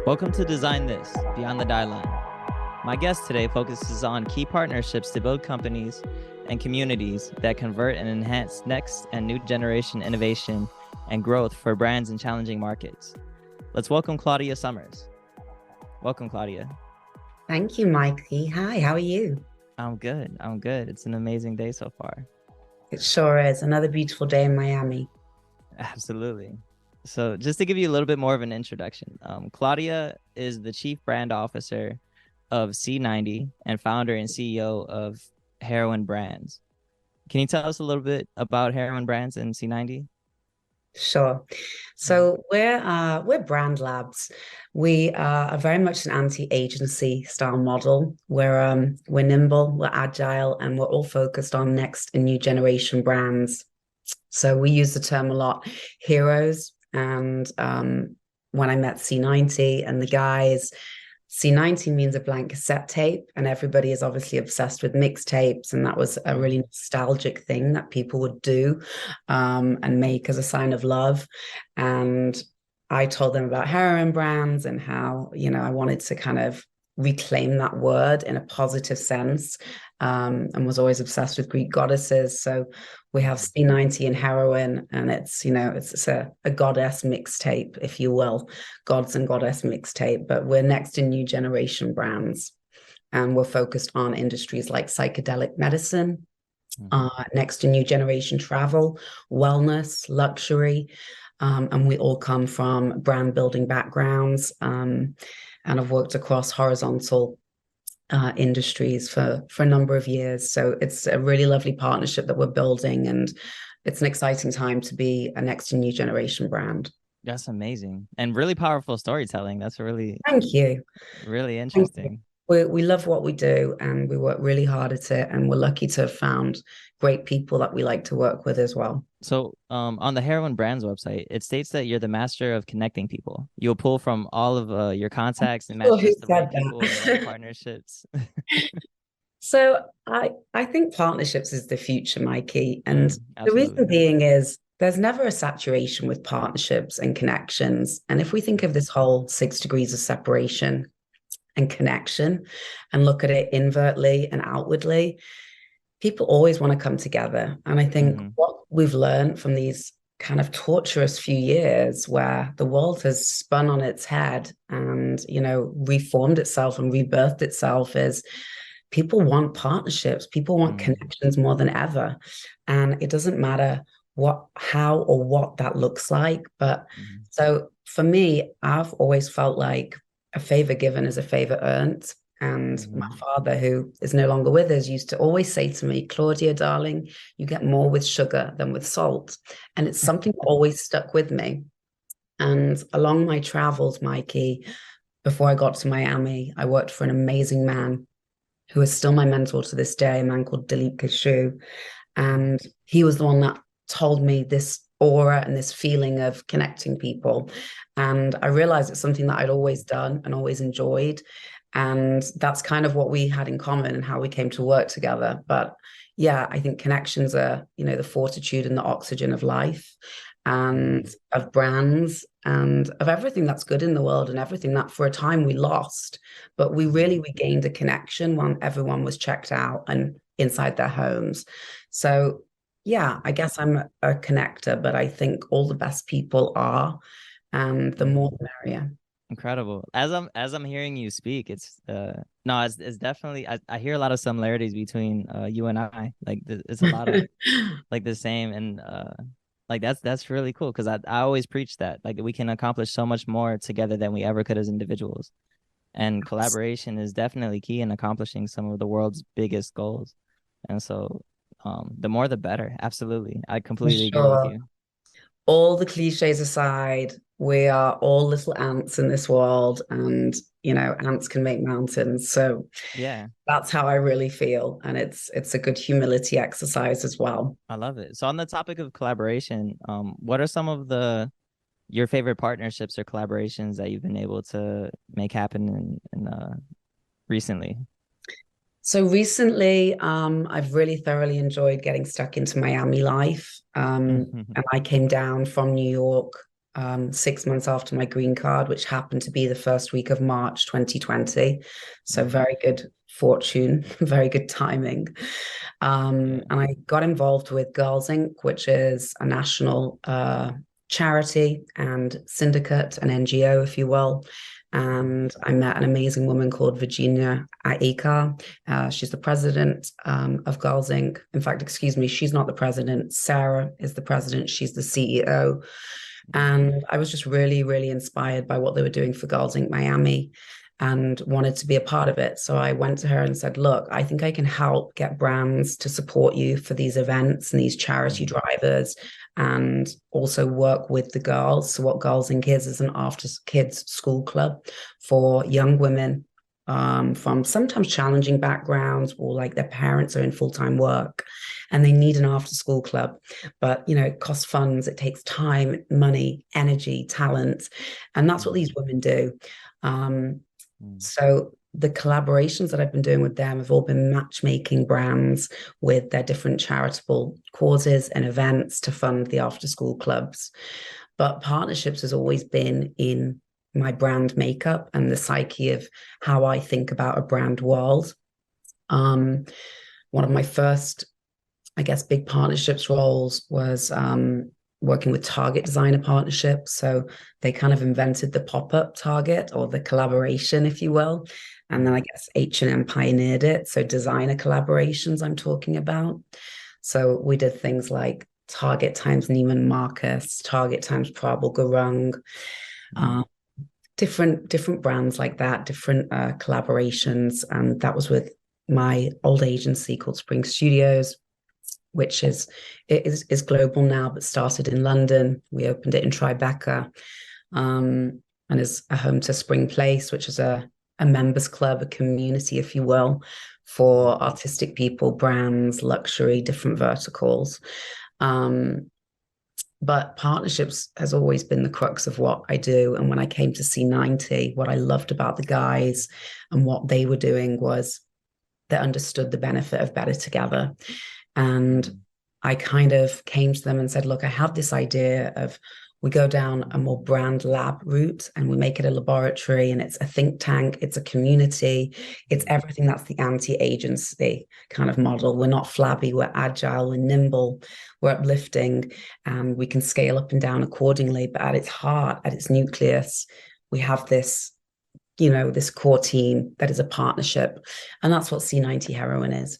Welcome to Design This, Beyond the Dieline. My guest today focuses on key partnerships to build companies and communities that convert and enhance next and new generation innovation and growth for brands in challenging markets. Let's welcome Claudia Summers. Welcome, Claudia. Thank you, Mikey. Hi, how are you? I'm good. It's an amazing day so far. It sure is. Another beautiful day in Miami. Absolutely. So just to give you a little bit more of an introduction, Claudia is the Chief Brand Officer of C90 and founder and CEO of Heroine Brands. Can you tell us a little bit about Heroine Brands and C90? Sure. So we're brand labs. We are very much an anti-agency style model. We're nimble, we're agile, and we're all focused on next and new generation brands. So we use the term a lot, heroes. And when I met C90 and the guys, C90 means a blank cassette tape, and everybody is obviously obsessed with mixtapes, and that was a really nostalgic thing that people would do and make as a sign of love. And I told them about Heroine Brands and how, I wanted to kind of reclaim that word in a positive sense, and was always obsessed with Greek goddesses. So we have C90 and Heroine, and it's a goddess mixtape, if you will, gods and goddess mixtape. But we're next in new generation brands, and we're focused on industries like psychedelic medicine, next in new generation travel, wellness, luxury, and we all come from brand building backgrounds, and I've worked across horizontal industries for a number of years. So it's a really lovely partnership that we're building, and it's an exciting time to be a next and new generation brand. That's amazing and really powerful storytelling. That's Thank you. Really interesting. We love what we do, and we work really hard at it, and we're lucky to have found great people that we like to work with as well. So on the Heroine Brands website, it states that you're the master of connecting people. You'll pull from all of your contacts and match just the right people and the right partnerships. So I think partnerships is the future, Mikey. And the Absolutely. reason being is there's never a saturation with partnerships and connections. And if we think of this whole 6 degrees of separation and connection and look at it inwardly and outwardly, people always want to come together. And I think what we've learned from these kind of torturous few years where the world has spun on its head and, reformed itself and rebirthed itself is people want partnerships. People want connections more than ever. And it doesn't matter how or what that looks like. But so for me, I've always felt like a favor given is a favor earned. And my father, who is no longer with us, used to always say to me, Claudia, darling, you get more with sugar than with salt. And it's something that always stuck with me. And along my travels, Mikey, before I got to Miami, I worked for an amazing man who is still my mentor to this day, a man called Dieline. And he was the one that told me this aura and this feeling of connecting people. And I realized it's something that I'd always done and always enjoyed. And that's kind of what we had in common and how we came to work together. But yeah, I think connections are, the fortitude and the oxygen of life and of brands and of everything that's good in the world and everything that for a time we lost. But we really regained a connection when everyone was checked out and inside their homes. So yeah, I guess I'm a connector, but I think all the best people are, and the more the merrier. Incredible. As I'm hearing you speak, it's definitely I hear a lot of similarities between you and I. Like it's a lot of like the same, and like that's really cool because I always preach that like we can accomplish so much more together than we ever could as individuals, and collaboration is definitely key in accomplishing some of the world's biggest goals. And so the more the better. Absolutely. I completely agree with you. All the cliches aside, we are all little ants in this world, and ants can make mountains. So yeah, that's how I really feel, and it's a good humility exercise as well. I love it. So on the topic of collaboration, what are some of your favorite partnerships or collaborations that you've been able to make happen in recently? So recently, I've really thoroughly enjoyed getting stuck into Miami life. And I came down from New York 6 months after my green card, which happened to be the first week of March 2020. So very good fortune, very good timing. And I got involved with Girls Inc., which is a national charity and syndicate, an NGO, if you will. And I met an amazing woman called Virginia Aika. She's the president of Girls Inc. In fact, excuse me, she's not the president. Sarah is the president. She's the CEO. And I was just really, really inspired by what they were doing for Girls Inc. Miami and wanted to be a part of it. So I went to her and said, look, I think I can help get brands to support you for these events and these charity drivers, and also work with the girls. So what Girls Inc. is an after kids school club for young women from sometimes challenging backgrounds, or like their parents are in full-time work and they need an after-school club. But, you know, it costs funds, it takes time, money, energy, talent. And that's what these women do. So the collaborations that I've been doing with them have all been matchmaking brands with their different charitable causes and events to fund the after-school clubs. But partnerships has always been in my brand makeup and the psyche of how I think about a brand world. One of my first, I guess, big partnerships roles was working with Target designer partnerships. So they kind of invented the pop-up Target, or the collaboration, if you will. And then I guess H&M pioneered it. So designer collaborations I'm talking about. So we did things like Target times Neiman Marcus, Target times Prabal Gurung, different brands like that, different collaborations. And that was with my old agency called Spring Studios, which is global now, but started in London. We opened it in Tribeca, and is a home to Spring Place, which is a members club, a community, if you will, for artistic people, brands, luxury, different verticals. But partnerships has always been the crux of what I do. And when I came to C90, what I loved about the guys and what they were doing was they understood the benefit of better together. And I kind of came to them and said, look, I have this idea of, we go down a more brand lab route and we make it a laboratory, and it's a think tank, it's a community, it's everything that's the anti-agency kind of model. We're not flabby, we're agile, we're nimble, we're uplifting, and we can scale up and down accordingly. But at its heart, at its nucleus, we have this, you know, this core team that is a partnership. And that's what C90 Heroine is.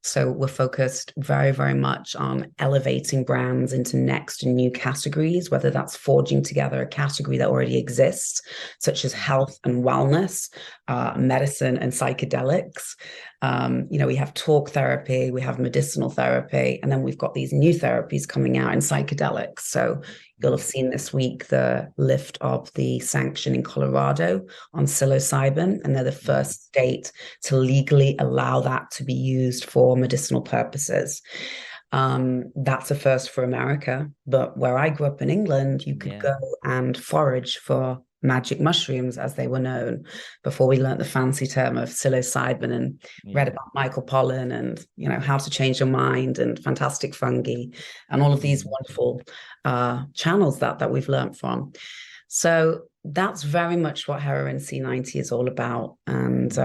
So we're focused very, very much on elevating brands into next and new categories, whether that's forging together a category that already exists, such as health and wellness, medicine and psychedelics. You know, we have talk therapy, we have medicinal therapy, and then we've got these new therapies coming out in psychedelics. So you'll have seen this week the lift of the sanction in Colorado on psilocybin, and they're the first state to legally allow that to be used for medicinal purposes. That's a first for America. But where I grew up in England, you could go and forage for magic mushrooms, as they were known, before we learned the fancy term of psilocybin and read about Michael Pollan and, you know, how to change your mind and fantastic fungi and all of these wonderful channels that we've learned from. So that's very much what Heroine C90 is all about. And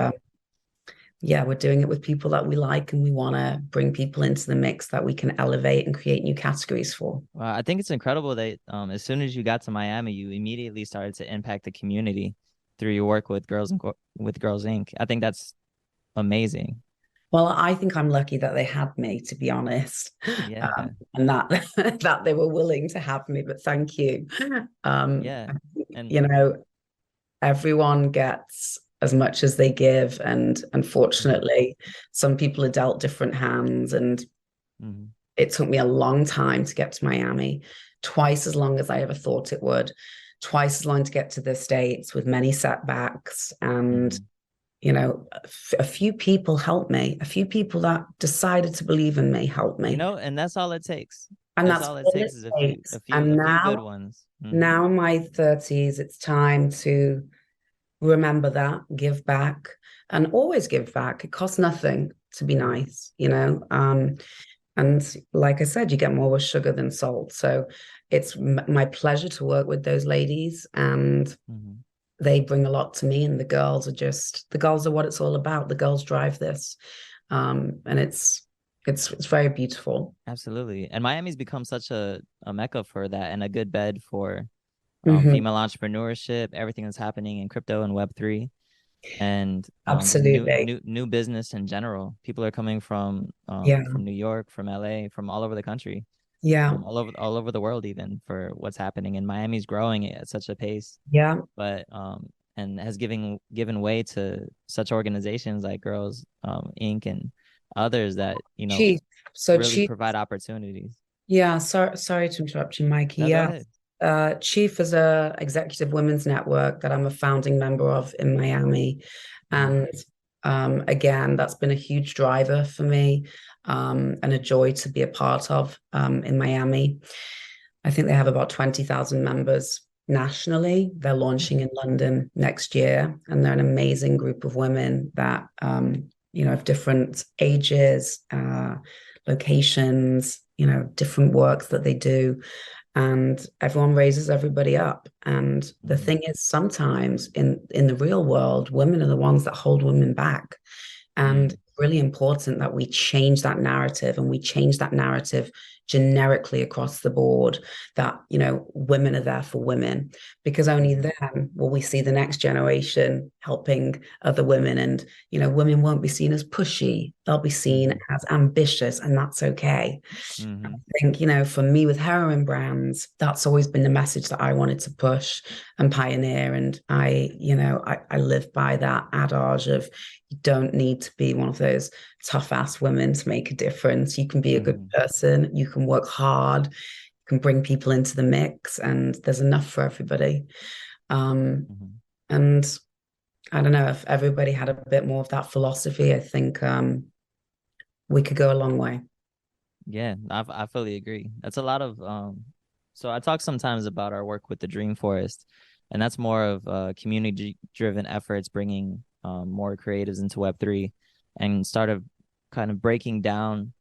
yeah, we're doing it with people that we like, and we want to bring people into the mix that we can elevate and create new categories for. Well, I think it's incredible that as soon as you got to Miami, you immediately started to impact the community through your work with Girls Inc. I think that's amazing. Well, I think I'm lucky that they had me, to be honest. Yeah. And that that they were willing to have me. But thank you. Yeah. And you know, everyone gets as much as they give, and unfortunately some people are dealt different hands, and it took me a long time to get to Miami, twice as long as I ever thought it would, twice as long to get to the States, with many setbacks. And you know, a few people helped me, a few people that decided to believe in me helped me, you know, and that's all it takes. and that's all it all takes it is takes. a And few good ones. now in my 30s, it's time to remember that, give back, and always give back. It costs nothing to be nice, you know. And like I said, you get more with sugar than salt. So it's my pleasure to work with those ladies, and Hmm. they bring a lot to me. And the girls are what it's all about. The girls drive this, and it's very beautiful. Absolutely. And Miami's become such a mecca for that and a good bed for Hmm. female entrepreneurship, everything that's happening in crypto and Web3, and Absolutely. new business in general. People are coming Yeah. from New York, from LA, from all over the country, Yeah. all over the world even for what's happening. And Miami's growing at such a pace, Yeah. but and has given way to such organizations like Girls Inc. and others that, Chief. So really Chief, provide opportunities. yeah, sorry to interrupt you, Mikey. No, go Yeah. ahead. Chief is a executive women's network that I'm a founding member of in Miami. Hmm. And again, that's been a huge driver for me, and a joy to be a part of, in Miami. I think they have about 20,000 members nationally. They're launching in London next year, and they're an amazing group of women that, of different ages, locations, different works that they do, and everyone raises everybody up. And the Hmm. thing is, sometimes in the real world, women are the ones that hold women back. And Mm. it's really important that we change that narrative, and we change that narrative generically across the board, that, women are there for women, because only Hmm. then will we see the next generation helping other women. And, women won't be seen as pushy. They'll be seen Hmm. as ambitious, and that's okay. I Hmm. think, for me with Heroine Brands, that's always been the message that I wanted to push and pioneer. And I live by that adage of, you don't need to be one of those tough ass women to make a difference. You can be a good Hmm. person, you can work hard, you can bring people into the mix, and there's enough for everybody. Um, Hmm. and I don't know, if everybody had a bit more of that philosophy, I think, we could go a long way. Yeah, I fully agree. That's a lot of so I talk sometimes about our work with the Dream Forest, and that's more of community driven efforts bringing more creatives into Web3 and started kind of breaking down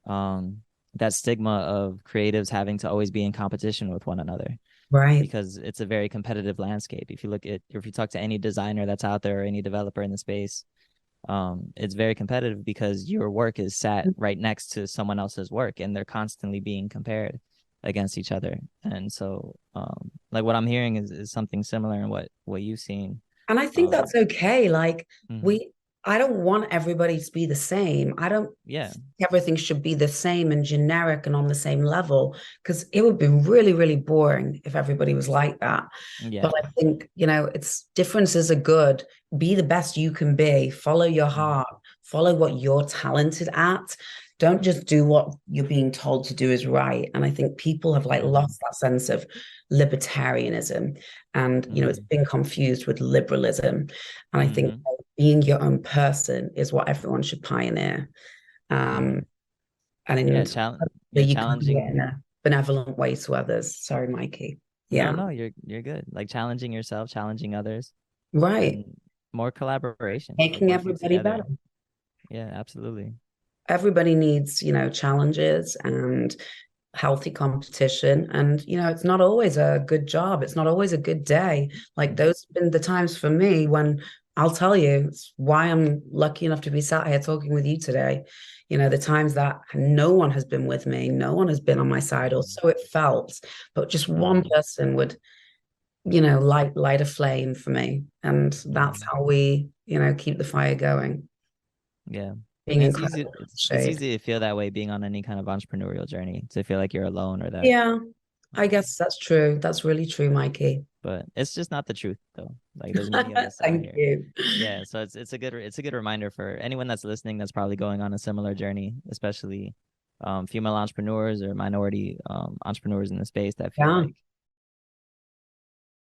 um that stigma of creatives having to always be in competition with one another, Right. because it's a very competitive landscape. If you talk to any designer that's out there or any developer in the space, it's very competitive because your work is sat right next to someone else's work and they're constantly being compared against each other. And so like what I'm hearing is something similar in what you've seen. And I think um that's okay. Like, mhm. I don't want everybody to be the same. I don't Yeah. think everything should be the same and generic and on the same level, because it would be really, really boring if everybody was like that. Yeah. But I think, it's differences are good. Be the best you can be. Follow your Mhm. heart. Follow what you're talented at. Don't just do what you're being told to do is right. And I think people have like Mhm. lost that sense of libertarianism, and it's Mhm. been confused with liberalism. And I think Mhm. being your own person is what everyone should pioneer. Yeah. Um, and Yeah, in, yeah, you can do it challenging. in a benevolent way to others. Sorry, Mikey. No, Yeah. no, you're good. Like challenging yourself, challenging others, Right. and more collaboration, like Making working everybody together. better. Yeah, absolutely. Everybody needs, challenges and healthy competition. And, it's not always a good job. It's not always a good day. Like, Mhm. those have been the times for me when, I'll tell you, it's why I'm lucky enough to be sat here talking with you today. The times that no one has been with me, no one has been on my side, or Mhm. so it felt, but just one Mhm. person would, light a flame for me. And that's Mhm. how we, keep the fire going, Yeah. being And it's easy incredible with the it's shade. easy to feel that way being on any kind of entrepreneurial journey, to feel like you're alone or that. Yeah, I guess that's true. That's really true, Mikey. But it's just not the truth though. Like there's many of us out Thank here. you. Yeah, so it's a good reminder for anyone that's listening that's probably going on a similar journey, especially female entrepreneurs or minority entrepreneurs in the space that feel Yeah. like